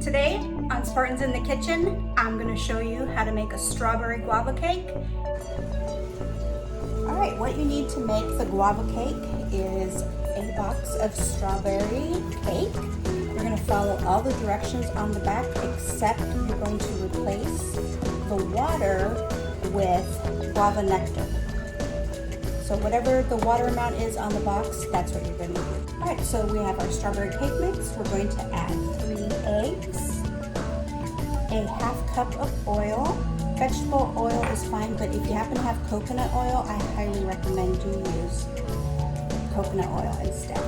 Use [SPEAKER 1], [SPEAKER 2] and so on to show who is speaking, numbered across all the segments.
[SPEAKER 1] Today on Spartans in the Kitchen, I'm going to show you how to make a strawberry guava cake. Alright, what you need to make the guava cake is a box of strawberry cake. You're going to follow all the directions on the back, except you're going to replace the water with guava nectar. So whatever the water amount is on the box, that's what you're going to do. Alright, so we have our strawberry cake mix. We're going to add 3 eggs, a half cup of oil. Vegetable oil is fine, but if you happen to have coconut oil, I highly recommend you use coconut oil instead.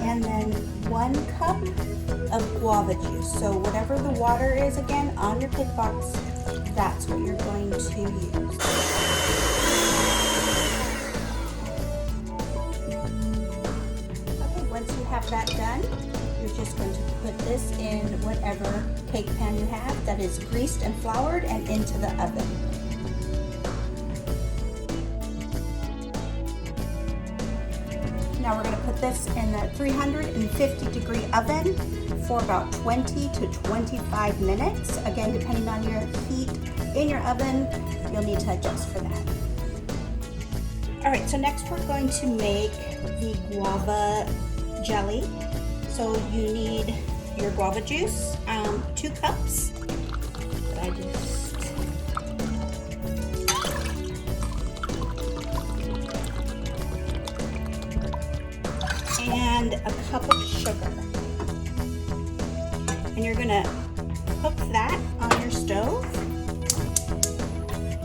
[SPEAKER 1] And then 1 cup of guava juice. So whatever the water is again on your cake box, that's what you're going to use. Okay, once you have that done, you're just going to put this in whatever cake pan you have that is greased and floured and into the oven. Now we're going to put this in the 350-degree oven for about 20 to 25 minutes. Again, depending on your heat in your oven, you'll need to adjust for that. Alright, so next we're going to make the guava jelly. So you need your guava juice, 2 cups. And a cup of sugar. And you're gonna cook that on your stove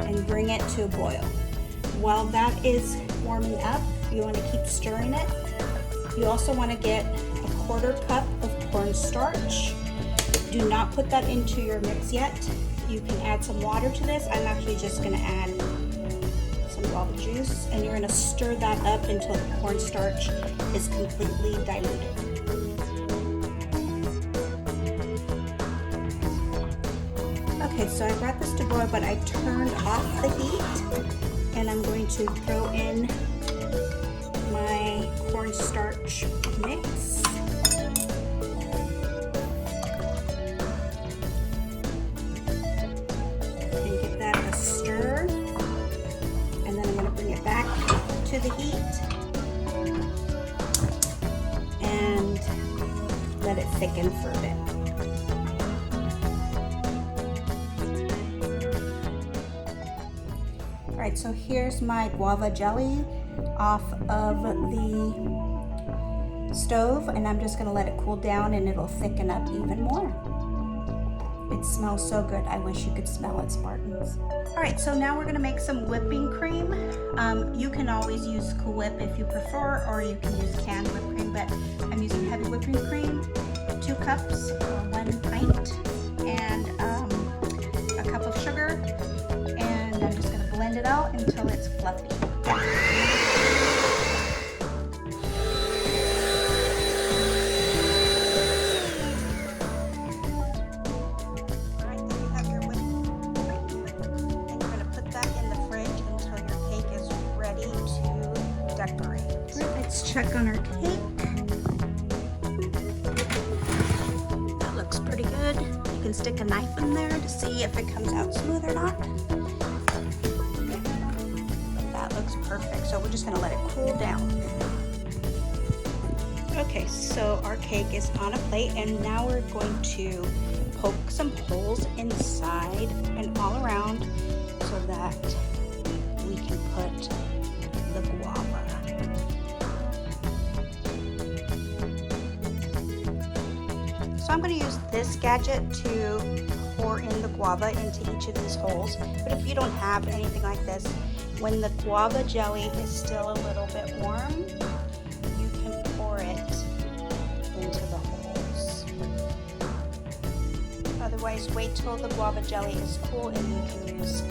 [SPEAKER 1] and bring it to a boil. While that is warming up, you want to keep stirring it. You also want to get a 1/4 cup of cornstarch. Do not put that into your mix yet. You can add some water to this. I'm actually just going to add some guava juice, and you're going to stir that up until the cornstarch is completely diluted. Okay, so I brought this to boil, but I turned off the heat, and I'm going to throw in my cornstarch mix. And give that a stir. And then I'm going to bring it back to the heat and let it thicken for a bit. Alright, so here's my guava jelly off of the stove, and I'm just going to let it cool down and it'll thicken up even more. It smells so good. I wish you could smell it, Spartans. Alright, so now we're going to make some whipping cream. You can always use Cool Whip if you prefer, or you can use canned whipped cream, but I'm using heavy whipping cream, 2 cups, 1 pint, and a cup of sugar, and I'm just going to blend it out until it's fluffy. Let's check on our cake. That looks pretty good. You can stick a knife in there to see if it comes out smooth or not. That looks perfect. So we're just going to let it cool down. Okay, so our cake is on a plate, and now we're going to poke some holes inside and all around so that we can put the guava. So I'm going to use this gadget to pour in the guava into each of these holes. But if you don't have anything like this, when the guava jelly is still a little bit warm, you can pour it into the holes. Otherwise, wait till the guava jelly is cool and you can use a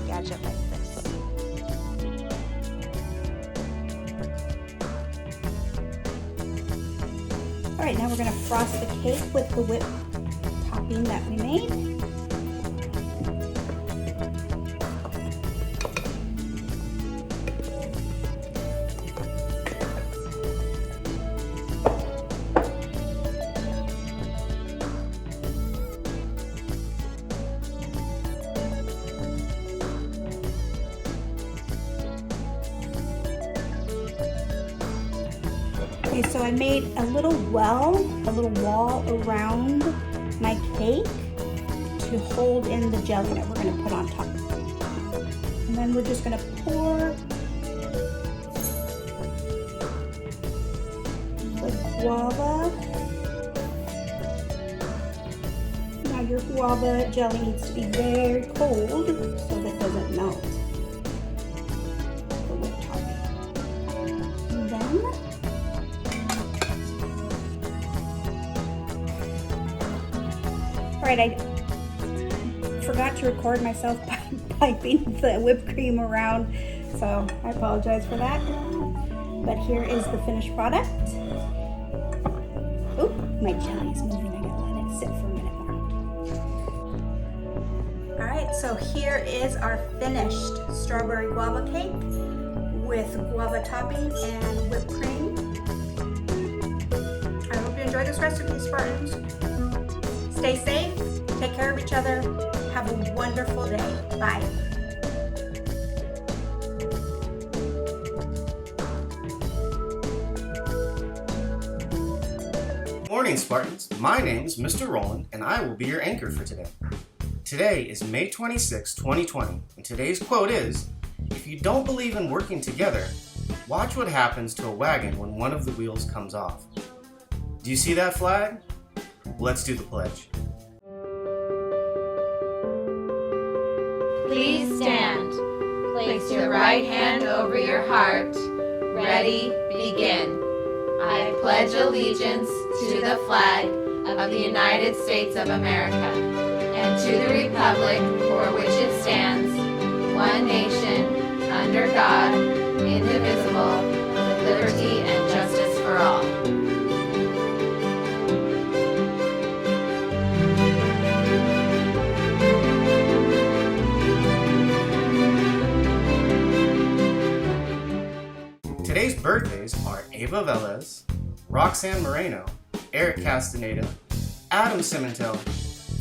[SPEAKER 1] gadget like this. Alright, now we're going to frost the cake with the whipped topping that we made. Okay, so I made a little wall around my cake to hold in the jelly that we're going to put on top. And then we're just going to pour the guava. Now your guava jelly needs to be very cold so that it doesn't melt. The whipped topping. And then alright, I forgot to record myself piping the whipped cream around, so I apologize for that. But here is the finished product. Oop, my jelly's moving. I gotta let it sit for a minute more. Alright, so here is our finished strawberry guava cake with guava topping and whipped cream. I hope you enjoy this recipe, Spartans. Stay safe, take care of each other, have a wonderful day. Bye.
[SPEAKER 2] Morning, Spartans. My name is Mr. Roland, and I will be your anchor for today. Today is May 26, 2020, and today's quote is, "If you don't believe in working together, watch what happens to a wagon when one of the wheels comes off." Do you see that flag? Let's do the pledge.
[SPEAKER 3] Please stand. Place your right hand over your heart. Ready, begin. I pledge allegiance to the flag of the United States of America and to the republic for which it stands, one nation, under God, indivisible, with liberty and justice for all.
[SPEAKER 2] Today's birthdays are Ava Velez, Roxanne Moreno, Eric Castaneda, Adam Cimentel,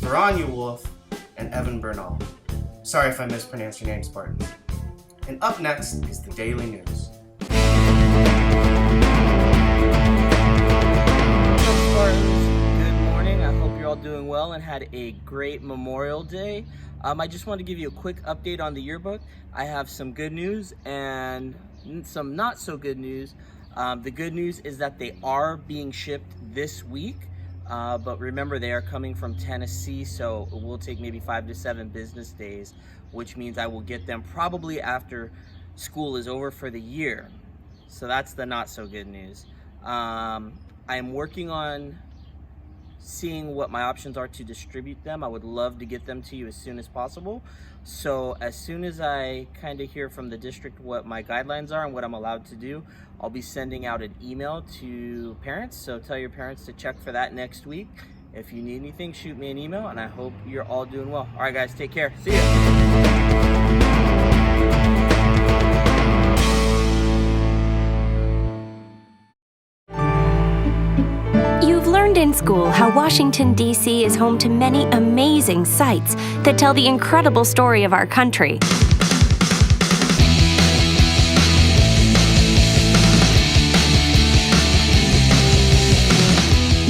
[SPEAKER 2] Verania Wolf, and Evan Bernal. Sorry if I mispronounced your name, Spartans. And up next is the Daily News.
[SPEAKER 4] Hello, Spartans. Good morning. I hope you're all doing well and had a great Memorial Day. I just wanted to give you a quick update on the yearbook. I have some good news and some not so good news. The good news is that they are being shipped this week, but remember they are coming from Tennessee, so it will take maybe 5 to 7 business days, which means I will get them probably after school is over for the year. So that's the not so good news. I'm working on seeing what my options are to distribute them. I would love to get them to you as soon as possible. So as soon as I kind of hear from the district what my guidelines are and what I'm allowed to do, I'll be sending out an email to parents. So tell your parents to check for that next week. If you need anything, shoot me an email, and I hope you're all doing well. All right, guys, take care. See ya.
[SPEAKER 5] You've learned in school how Washington, D.C. is home to many amazing sites that tell the incredible story of our country.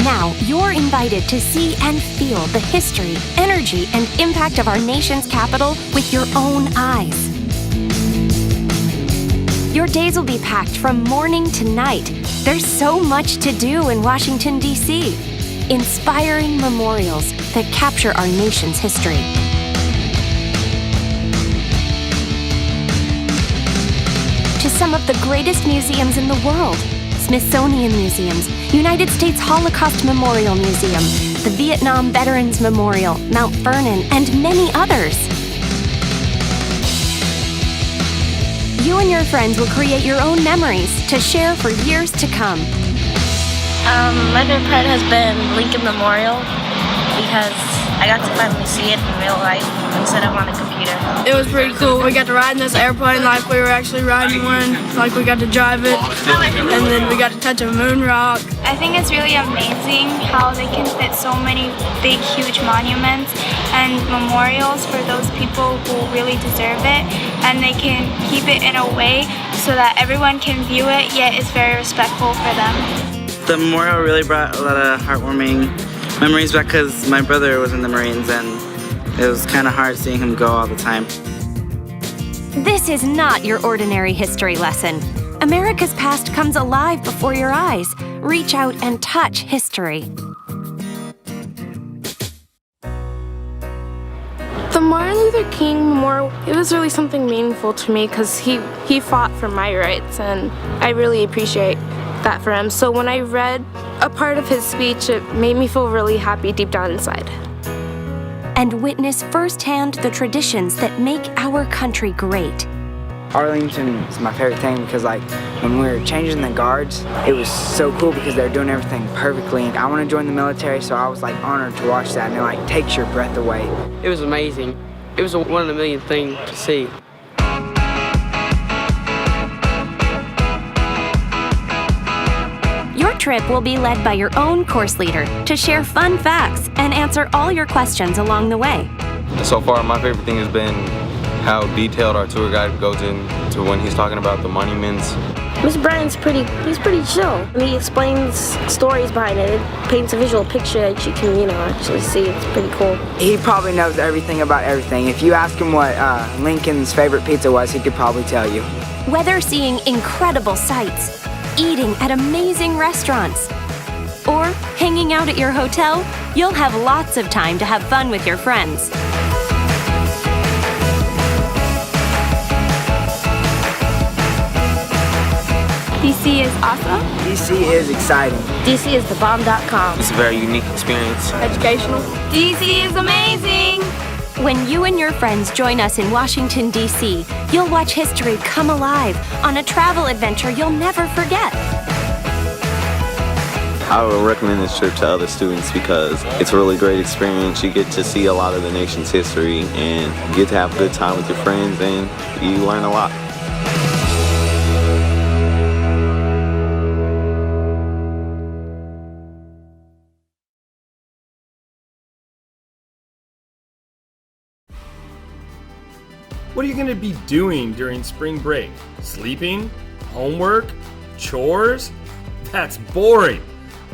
[SPEAKER 5] Now, you're invited to see and feel the history, energy, and impact of our nation's capital with your own eyes. Your days will be packed from morning to night. There's so much to do in Washington, D.C. Inspiring memorials that capture our nation's history. To some of the greatest museums in the world. Smithsonian Museums, United States Holocaust Memorial Museum, the Vietnam Veterans Memorial, Mount Vernon, and many others. You and your friends will create your own memories to share for years to come.
[SPEAKER 6] My favorite part has been Lincoln Memorial because I got to finally see it in real life instead of on a computer.
[SPEAKER 7] It was pretty cool. We got to ride in this airplane like we were actually riding one, like we got to drive it, and then we got to touch a moon rock.
[SPEAKER 8] I think it's really amazing how they can fit so many big, huge monuments and memorials for those people who really deserve it, and they can keep it in a way so that everyone can view it, yet it's very respectful for them.
[SPEAKER 9] The memorial really brought a lot of heartwarming memories back because my brother was in the Marines and it was kind of hard seeing him go all the time.
[SPEAKER 5] This is not your ordinary history lesson. America's past comes alive before your eyes. Reach out and touch history.
[SPEAKER 7] The Martin Luther King Memorial, it was really something meaningful to me because he fought for my rights, and I really appreciate that for him. So when I read a part of his speech, it made me feel really happy deep down inside.
[SPEAKER 5] And witness firsthand the traditions that make our country great.
[SPEAKER 10] Arlington is my favorite thing because when we were changing the guards, it was so cool because they're doing everything perfectly. I want to join the military, so I was honored to watch that, and it takes your breath away.
[SPEAKER 11] It was amazing. It was a one in a million thing to see.
[SPEAKER 5] Your trip will be led by your own course leader to share fun facts and answer all your questions along the way.
[SPEAKER 12] So far, my favorite thing has been how detailed our tour guide goes into when he's talking about the monuments.
[SPEAKER 6] Mr. Bryan's he's pretty chill. He explains stories behind it. It paints a visual picture that you can, actually see. It's pretty cool.
[SPEAKER 10] He probably knows everything about everything. If you ask him what Lincoln's favorite pizza was, he could probably tell you.
[SPEAKER 5] Whether seeing incredible sights, eating at amazing restaurants, or hanging out at your hotel, you'll have lots of time to have fun with your friends.
[SPEAKER 8] DC is awesome.
[SPEAKER 10] DC is exciting.
[SPEAKER 6] DC is thebomb.com.
[SPEAKER 12] It's a very unique experience.
[SPEAKER 7] Educational.
[SPEAKER 8] DC is amazing.
[SPEAKER 5] When you and your friends join us in Washington, D.C., you'll watch history come alive on a travel adventure you'll never forget.
[SPEAKER 12] I would recommend this trip to other students because it's a really great experience. You get to see a lot of the nation's history and you get to have a good time with your friends and you learn a lot.
[SPEAKER 13] What are you going to be doing during spring break? Sleeping? Homework? Chores? That's boring.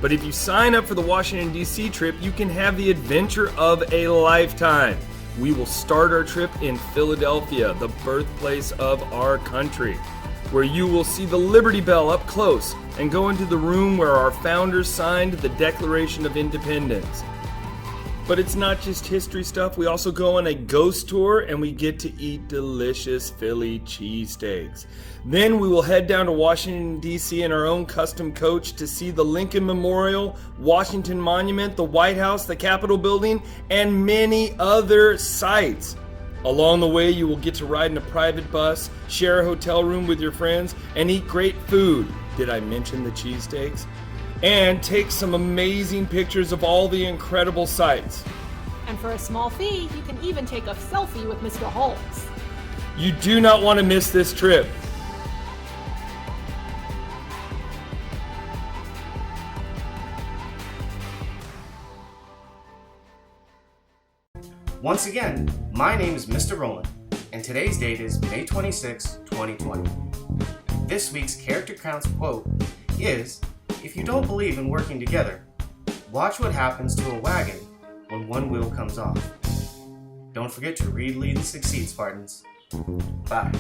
[SPEAKER 13] But if you sign up for the Washington, D.C. trip, you can have the adventure of a lifetime. We will start our trip in Philadelphia, the birthplace of our country, where you will see the Liberty Bell up close and go into the room where our founders signed the Declaration of Independence. But it's not just history stuff. We also go on a ghost tour and we get to eat delicious Philly cheesesteaks. Then we will head down to Washington, D.C. in our own custom coach to see the Lincoln Memorial, Washington Monument, the White House, the Capitol Building, and many other sites. Along the way, you will get to ride in a private bus, share a hotel room with your friends, and eat great food. Did I mention the cheesesteaks? And take some amazing pictures of all the incredible sights.
[SPEAKER 14] And for a small fee, you can even take a selfie with Mr. Holmes.
[SPEAKER 13] You do not want to miss this trip.
[SPEAKER 2] Once again, my name is Mr. Rowland, and today's date is May 26, 2020. This week's Character Counts quote is, "If you don't believe in working together, watch what happens to a wagon when one wheel comes off." Don't forget to read, lead, and succeed, Spartans. Bye.